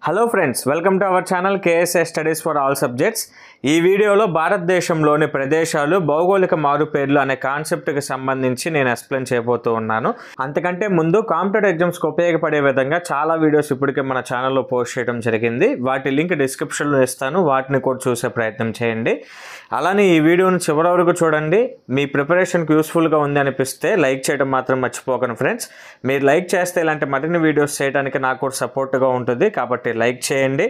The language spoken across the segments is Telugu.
Hello friends, welcome to our channel KSA studies for all subjects. ఈ వీడియోలో భారతదేశంలోని ప్రదేశాలు భౌగోళిక మారుపేర్లు అనే కాన్సెప్ట్కి సంబంధించి నేను ఎక్స్ప్లెయిన్ చేయబోతూ ఉన్నాను. అంతకంటే ముందు కాంపిటేటివ్ ఎగ్జామ్స్కి ఉపయోగపడే విధంగా చాలా వీడియోస్ ఇప్పటికే మన ఛానల్లో పోస్ట్ చేయడం జరిగింది. వాటి లింక్ డిస్క్రిప్షన్లో ఇస్తాను, వాటిని కూడా చూసే ప్రయత్నం చేయండి. అలానే ఈ వీడియోని చివరి వరకు చూడండి. మీ ప్రిపరేషన్కి యూస్ఫుల్గా ఉంది అనిపిస్తే లైక్ చేయడం మాత్రం మర్చిపోకండి ఫ్రెండ్స్. మీరు లైక్ చేస్తే ఇలాంటి మరిన్ని వీడియోస్ చేయడానికి నాకు కూడా సపోర్ట్గా ఉంటుంది, కాబట్టి లైక్ చేయండి.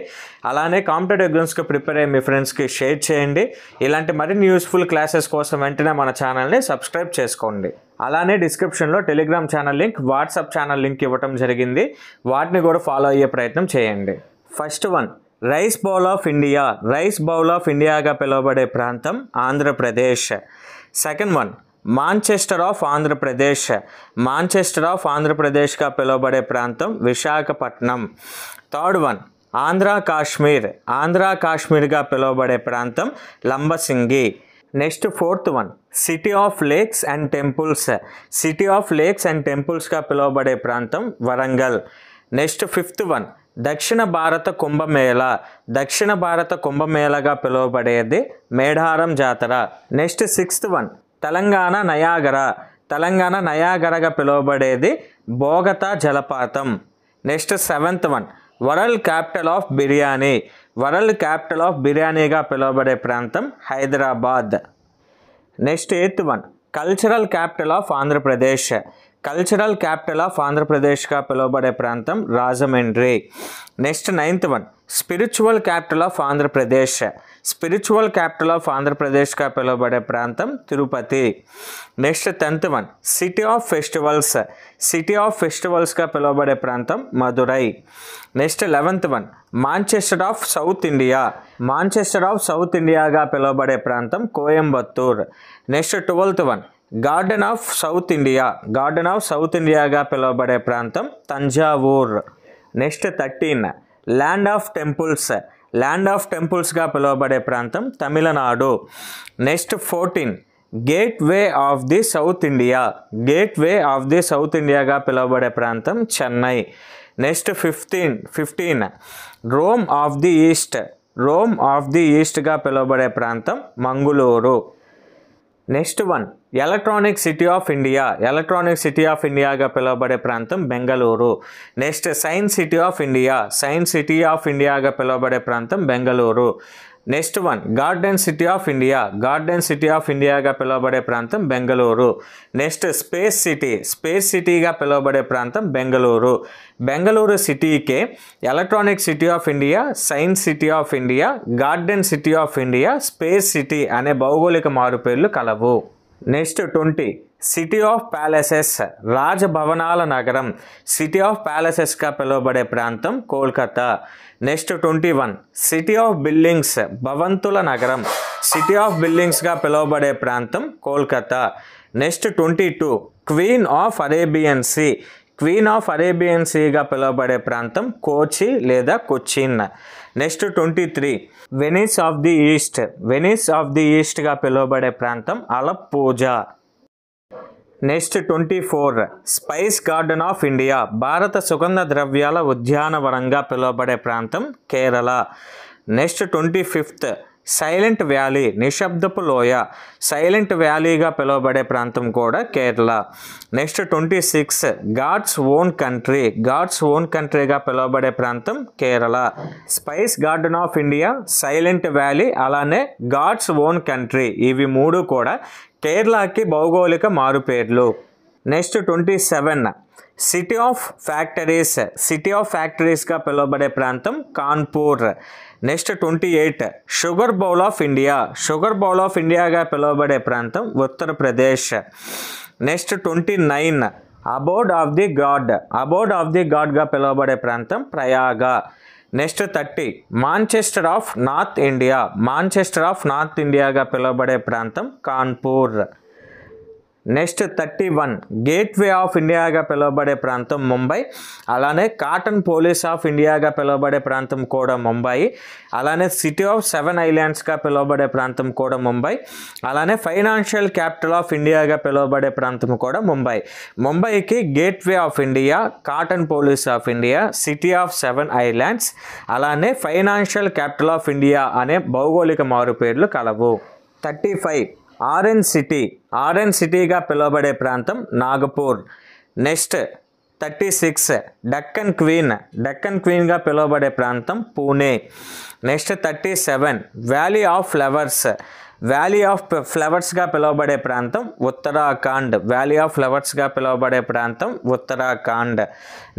అలానే కాంపిటేటివ్ ఎగ్జామ్స్కి ప్రిపేర్ అయ్యే మీ ఫ్రెండ్స్కి షేర్ చేయండి. ఇలాంటి మరిన్ని యూస్ఫుల్ క్లాసెస్ కోసం వెంటనే మన ఛానల్ని సబ్స్క్రైబ్ చేసుకోండి. అలానే డిస్క్రిప్షన్లో Telegram channel link, WhatsApp channel link ఇవ్వడం జరిగింది. వాటిని కూడా ఫాలో అయ్యే ప్రయత్నం చేయండి. First one, rice bowl of India. Rice bowl of ఇండియాగా పిలువబడే ప్రాంతం Andhra Pradesh. Second one, Manchester of Andhra Pradesh. Manchester of ఆంధ్రప్రదేశ్గా పిలువబడే ప్రాంతం విశాఖపట్నం. Third one, Andhra Kashmir. ఆంధ్ర కాశ్మీర్గా పిలువబడే ప్రాంతం Lambasingi. Next fourth one, city of lakes and temples. City of lakes and టెంపుల్స్గా పిలువబడే ప్రాంతం వరంగల్. నెక్స్ట్ ఫిఫ్త్ వన్, దక్షిణ భారత కుంభమేళ. దక్షిణ భారత కుంభమేళగా పిలువబడేది మేడారం జాతర. Next sixth one, Telangana Niagara. Telangana నయాగరగా పిలువబడేది బోగతా జలపాతం. Next seventh one, world capital of biryani. World capital of బిర్యానీగా పిలువబడే ప్రాంతం Hyderabad. Next eighth one, cultural capital of Andhra Pradesh. Cultural capital of ఆంధ్రప్రదేశ్గా పిలువబడే ప్రాంతం Rajahmundry. Next ninth one, spiritual capital of Andhra Pradesh. Spiritual capital of ఆంధ్రప్రదేశ్గా పిలువబడే ప్రాంతం Tirupati. Next tenth one, city of festivals. City of ఫెస్టివల్స్గా పిలువబడే ప్రాంతం Madurai. Next 11th one, Manchester of south India. Manchester of south ఇండియాగా పిలువబడే ప్రాంతం Coimbatore. Next 12th one, garden of south India. Garden of south ఇండియాగా పిలువబడే ప్రాంతం Thanjavur. Next 13, land of temples. Land of టెంపుల్స్గా పిలువబడే ప్రాంతం Tamil Nadu. Next 14, gateway of the south India. Gateway of the south ఇండియాగా పిలువబడే ప్రాంతం Chennai. Next 15, Rome of the east. Rome of the ఈస్ట్గా పిలువబడే ప్రాంతం Mangaluru. Next one, electronic city of India. Electronic city of ఇండియాగా పిలువబడే ప్రాంతం Bengaluru. Next science city of India. Science city of ఇండియాగా పిలువబడే ప్రాంతం Bengaluru. Next one, garden city of India. Garden city of ఇండియాగా పిలువబడే ప్రాంతం Bengaluru. Next space city. Space సిటీగా పిలువబడే ప్రాంతం బెంగళూరు. బెంగళూరు సిటీకే electronic city of India, science city of India, garden city of India, space city అనే భౌగోళిక మారుపేర్లు కలవు. Next 20, city of palaces. రాజభవనాల నగరం. సిటీ ఆఫ్ ప్యాలెసెస్గా పిలువబడే ప్రాంతం Kolkata. Next 21, city of buildings. భవంతుల నగరం. సిటీ ఆఫ్ బిల్డింగ్స్గా పిలువబడే ప్రాంతం Kolkata. Next 22, queen of Arabian sea. Queen of Arabian సీగా పిలువబడే ప్రాంతం కోచి లేదా Cochin. Next 23, Venice of the east. Venice of the ఈస్ట్గా పిలువబడే ప్రాంతం Alappuzha. Next 24, spice garden of India. భారత సుగంధ ద్రవ్యాల ఉద్యానవనంగా పిలువబడే ప్రాంతం Kerala. Next 25th, silent valley. నిశ్శబ్దపు లోయ. సైలెంట్ వ్యాలీగా పిలువబడే ప్రాంతం కూడా Kerala. Next 26, God's own country. God's own కంట్రీగా పిలువబడే ప్రాంతం Kerala. Spice garden of India, silent valley, అలానే గాడ్స్ ఓన్ కంట్రీ, ఇవి మూడు కూడా కేరళకి భౌగోళిక మారుపేర్లు. Next 27, city of factories. City of ఫ్యాక్టరీస్గా పిలువబడే ప్రాంతం Kanpur. Next 28, sugar bowl of India. Sugar bowl of ఇండియాగా పిలువబడే ప్రాంతం Uttar Pradesh. Next 29, abode of the god. Abode of the గాడ్గా పిలువబడే ప్రాంతం Prayag. Next 30, Manchester of north India. Manchester of north ఇండియాగా పిలువబడే ప్రాంతం కాన్పూర్. నెక్స్ట్ 31 గేట్వే ఆఫ్ ఇండియాగా పిలువబడే ప్రాంతం ముంబై. అలానే కాటన్ పోలీస్ ఆఫ్ ఇండియాగా పిలువబడే ప్రాంతం కూడా ముంబై. అలానే సిటీ ఆఫ్ 7 ఐలాండ్స్గా పిలువబడే ప్రాంతం కూడా ముంబై. అలానే ఫైనాన్షియల్ క్యాపిటల్ ఆఫ్ ఇండియాగా పిలువబడే ప్రాంతం కూడా ముంబై. ముంబైకి gateway of India, cotton police of India, city of 7 islands, అలానే ఫైనాన్షియల్ క్యాపిటల్ ఆఫ్ ఇండియా అనే భౌగోళిక మారుపేర్లు కలవు. 35 ఆరెంజ్ సిటీగా పిలువబడే ప్రాంతం నాగపూర్. నెక్స్ట్ 36 డక్కన్ క్వీన్గా పిలువబడే ప్రాంతం పూణే. నెక్స్ట్ 37 వ్యాలీ ఆఫ్ ఫ్లవర్స్గా పిలువబడే ప్రాంతం ఉత్తరాఖండ్.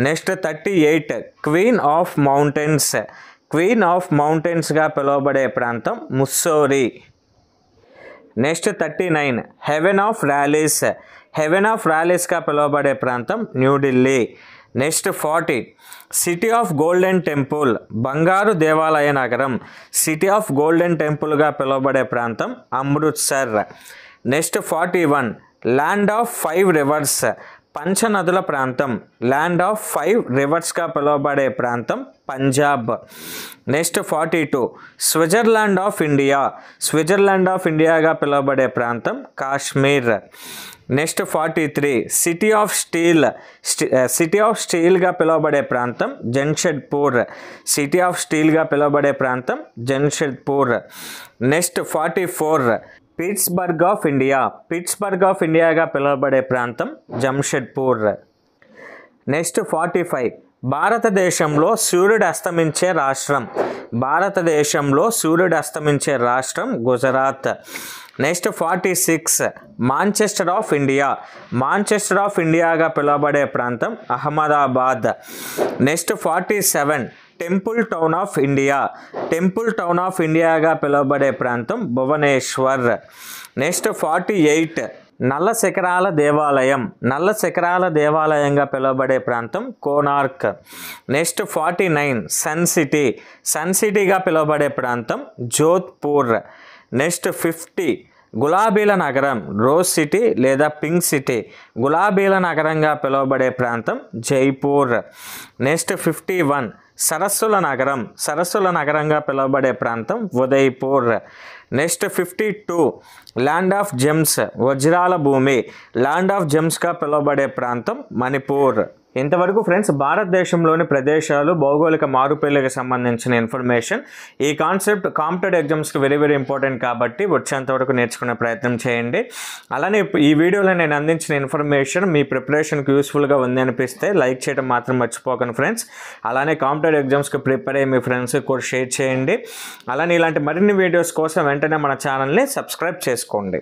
నెక్స్ట్ 38 క్వీన్ ఆఫ్ మౌంటైన్స్గా పిలువబడే ప్రాంతం ముస్సోరీ. నెక్స్ట్ 39 హెవెన్ ఆఫ్ ర్యాలీస్గా పిలువబడే ప్రాంతం New Delhi. Next 40 city of golden temple, బంగారు దేవాలయ నగరం. సిటీ ఆఫ్ గోల్డెన్ టెంపుల్గా పిలువబడే ప్రాంతం Amritsar. Next 41 land of 5 rivers, పంచనదుల ప్రాంతం. గా పిలువబడే ప్రాంతం పంజాబ్. నెక్స్ట్ 42 స్విట్జర్లాండ్ ఆఫ్ ఇండియాగా పిలువబడే ప్రాంతం కాశ్మీర్. నెక్స్ట్ 43 సిటీ ఆఫ్ స్టీల్గా పిలువబడే ప్రాంతం జంషెడ్పూర్. నెక్స్ట్ 44 పిట్స్బర్గ్ ఆఫ్ ఇండియాగా పిలువబడే ప్రాంతం జంషెడ్పూర్. నెక్స్ట్ 45 భారతదేశంలో సూర్యుడు అస్తమించే రాష్ట్రం గుజరాత్. నెక్స్ట్ 46 మాంచెస్టర్ ఆఫ్ ఇండియాగా పిలువబడే ప్రాంతం Ahmedabad. Next 47 temple town of ఇండియాగా పిలువబడే ప్రాంతం భువనేశ్వర్. నెక్స్ట్ 48 నల్ల శిఖరాల దేవాలయంగా పిలువబడే ప్రాంతం కోనార్క్. నెక్స్ట్ 49 సన్ సిటీగా పిలువబడే ప్రాంతం జోధ్పూర్. నెక్స్ట్ 50 గులాబీల నగరం, రోజ్ సిటీ లేదా పింక్ సిటీ, గులాబీల నగరంగా పిలువబడే ప్రాంతం జైపూర్. నెక్స్ట్ 51 సరస్సుల నగరంగా పిలువబడే ప్రాంతం Udaipur. Next 52 land of gems, వజ్రాల భూమి, గా పిలువబడే ప్రాంతం మణిపూర్. ఇంతవరకు ఫ్రెండ్స్ భారతదేశంలోని ప్రదేశాలు, భౌగోళిక మారుపేర్లకు సంబంధించిన ఇన్ఫర్మేషన్. ఈ కాన్సెప్ట్ కాంపిటేటివ్ ఎగ్జామ్స్కి వెరీ ఇంపార్టెంట్ కాబట్టి వచ్చేంతవరకు నేర్చుకునే ప్రయత్నం చేయండి. అలానే ఈ వీడియోలో నేను అందించిన ఇన్ఫర్మేషన్ మీ ప్రిపరేషన్కి యూస్ఫుల్గా ఉంది అనిపిస్తే లైక్ చేయడం మాత్రం మర్చిపోకండి ఫ్రెండ్స్. అలానే కాంపిటేటివ్ ఎగ్జామ్స్కి ప్రిపేర్ అయ్యి మీ ఫ్రెండ్స్కి కూడా షేర్ చేయండి. అలానే ఇలాంటి మరిన్ని వీడియోస్ కోసం వెంటనే మన ఛానల్ని సబ్స్క్రైబ్ చేసుకోండి.